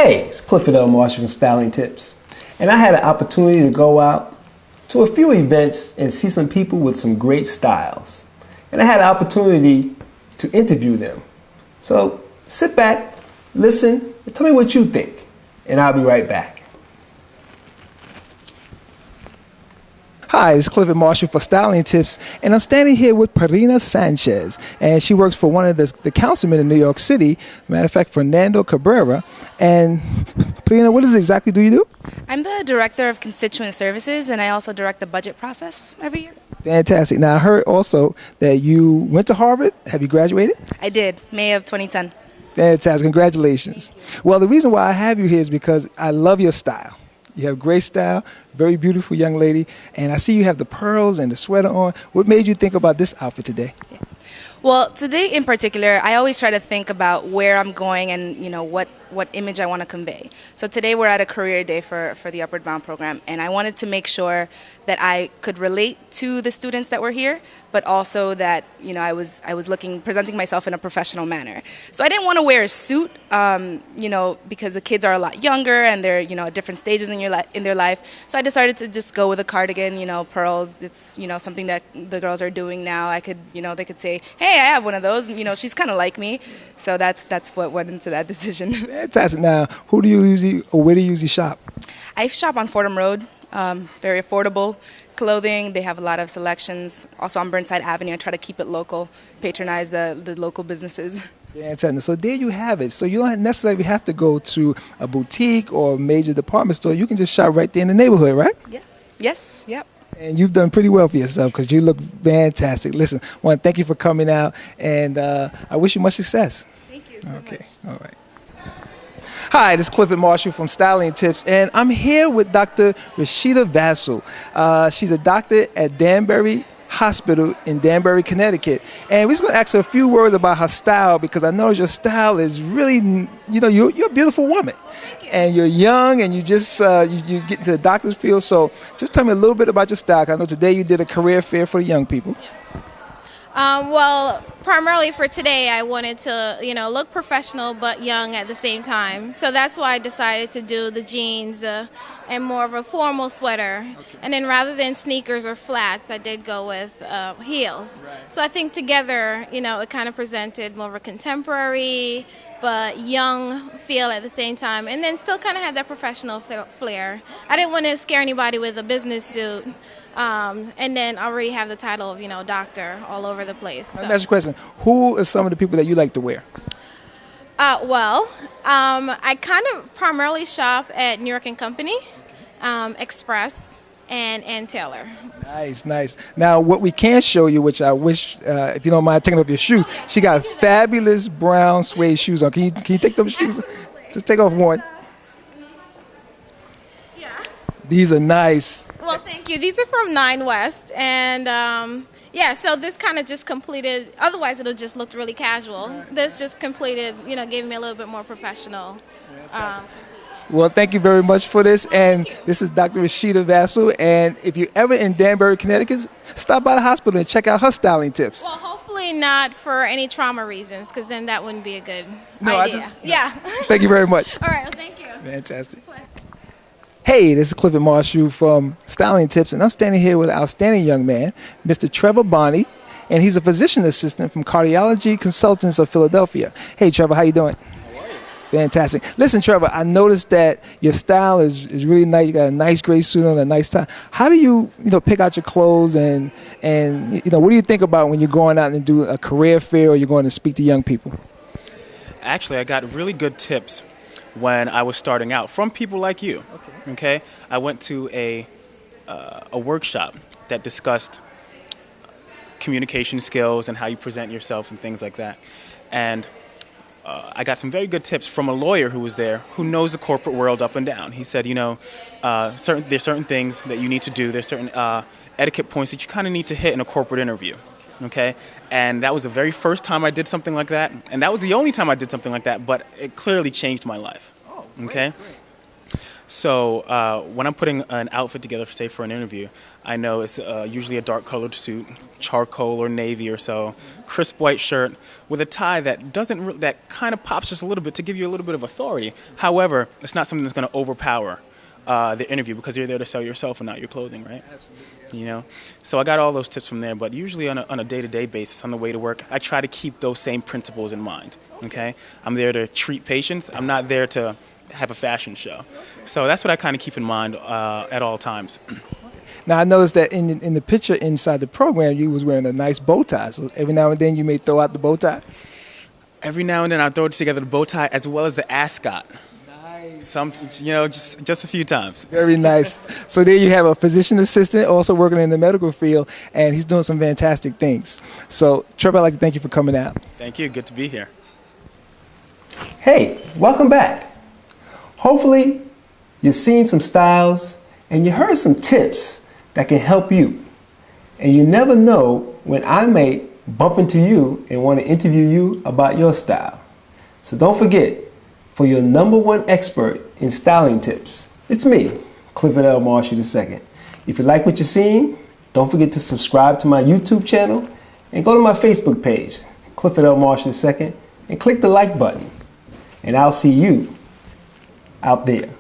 Hey, it's Clifford L. Marshall from Styling Tips, and I had an opportunity to go out to a few events and see some people with some great styles. And I had an opportunity to interview them. So sit back, listen, and tell me what you think, and I'll be right back. Hi, it's Clifford Marshall for Styling Tips, and I'm standing here with Parina Sanchez, and she works for one of the councilmen in New York City, matter of fact, Fernando Cabrera. And Parina, what exactly do you do? I'm the Director of Constituent Services, and I also direct the budget process every year. Fantastic. Now, I heard also that you went to Harvard. Have you graduated? I did, May of 2010. Fantastic. Congratulations. Well, the reason why I have you here is because I love your style. You have great style, very beautiful young lady, and I see you have the pearls and the sweater on. What made you think about this outfit today? Yeah. Well, today in particular, I always try to think about where I'm going and what image I want to convey. So today we're at a career day for the Upward Bound program, and I wanted to make sure that I could relate to the students that were here, but also that I was presenting myself in a professional manner. So I didn't want to wear a suit, because the kids are a lot younger and they're at different stages in their life. So I decided to just go with a cardigan, pearls. It's something that the girls are doing now. I could they could say, hey, I have one of those. She's kind of like me. So that's what went into that decision. Fantastic. Now, where do you usually shop? I shop on Fordham Road. Very affordable clothing. They have a lot of selections. Also on Burnside Avenue, I try to keep it local, patronize the local businesses. Fantastic. So there you have it. So you don't necessarily have to go to a boutique or a major department store. You can just shop right there in the neighborhood, right? Yeah. Yes. Yep. And you've done pretty well for yourself because you look fantastic. Listen, I want to thank you for coming out, and I wish you much success. Thank you so much. Okay. All right. Hi, this is Clifford Marshall from Styling Tips, and I'm here with Dr. Rashida Vassell. She's a doctor at Danbury Hospital in Danbury, Connecticut. And we're just going to ask her a few words about her style because I know your style is really, you're a beautiful woman. And you're young and you just, you get into the doctor's field. So just tell me a little bit about your style. I know today you did a career fair for the young people. Well, primarily for today, I wanted to, look professional but young at the same time. So that's why I decided to do the jeans and more of a formal sweater. Okay. And then rather than sneakers or flats, I did go with heels. Right. So I think together, it kind of presented more of a contemporary but young feel at the same time. And then still kind of had that professional flair. I didn't want to scare anybody with a business suit. And then already have the title of, doctor all over the place. So. That's a question. Who are some of the people that you like to wear? I kind of primarily shop at New York & Company, Express, and Taylor. Nice. Now, what we can show you, which I wish, if you don't mind taking off your shoes, she got fabulous brown suede shoes on. Can you take those shoes? Just take off one. These are nice. Well, thank you. These are from 9 West. And, so this kind of just completed. Otherwise, it would just looked really casual. Right. This just completed, gave me a little bit more professional. Well, thank you very much for this. And this is Dr. Rashida Vassell. And if you're ever in Danbury, Connecticut, stop by the hospital and check out her styling tips. Well, hopefully not for any trauma reasons, because then that wouldn't be a good idea. Yeah. Thank you very much. All right. Well, thank you. Fantastic. Hey, this is Clifford Marshall from Styling Tips, and I'm standing here with an outstanding young man, Mr. Trevor Bonney, and he's a physician assistant from Cardiology Consultants of Philadelphia. Hey, Trevor, how you doing? How are you? Fantastic. Listen, Trevor, I noticed that your style is really nice. You got a nice gray suit on, a nice tie. How do you, pick out your clothes, and what do you think about when you're going out and do a career fair or you're going to speak to young people? Actually, I got really good tips when I was starting out from people like you. Okay? I went to a workshop that discussed communication skills and how you present yourself and things like that. And I got some very good tips from a lawyer who was there who knows the corporate world up and down. He said, there's certain things that you need to do. There's certain etiquette points that you kind of need to hit in a corporate interview. Okay? And that was the very first time I did something like that. And that was the only time I did something like that, but it clearly changed my life. Oh, okay? Great. So when I'm putting an outfit together, say for an interview, I know it's usually a dark colored suit, charcoal or navy or so, crisp white shirt with a tie that that kind of pops just a little bit to give you a little bit of authority. However, it's not something that's going to overpower the interview because you're there to sell yourself and not your clothing, right? Absolutely. You know, so I got all those tips from there. But usually on a day-to-day basis, on the way to work, I try to keep those same principles in mind. Okay, I'm there to treat patients. I'm not there to have a fashion show. So that's what I kind of keep in mind at all times. Now, I noticed that in the picture inside the program, you was wearing a nice bow tie. So every now and then you may throw out the bow tie? Every now and then I throw together the bow tie as well as the ascot. Nice. Just a few times. Very nice. So there you have a physician assistant also working in the medical field, and he's doing some fantastic things. So, Trevor, I'd like to thank you for coming out. Thank you. Good to be here. Hey, welcome back. Hopefully, you've seen some styles and you heard some tips that can help you. And you never know when I may bump into you and want to interview you about your style. So don't forget, for your #1 expert in styling tips, it's me, Clifford L. Marshall II. If you like what you're seeing, don't forget to subscribe to my YouTube channel and go to my Facebook page, Clifford L. Marshall II, and click the like button. And I'll see you out there.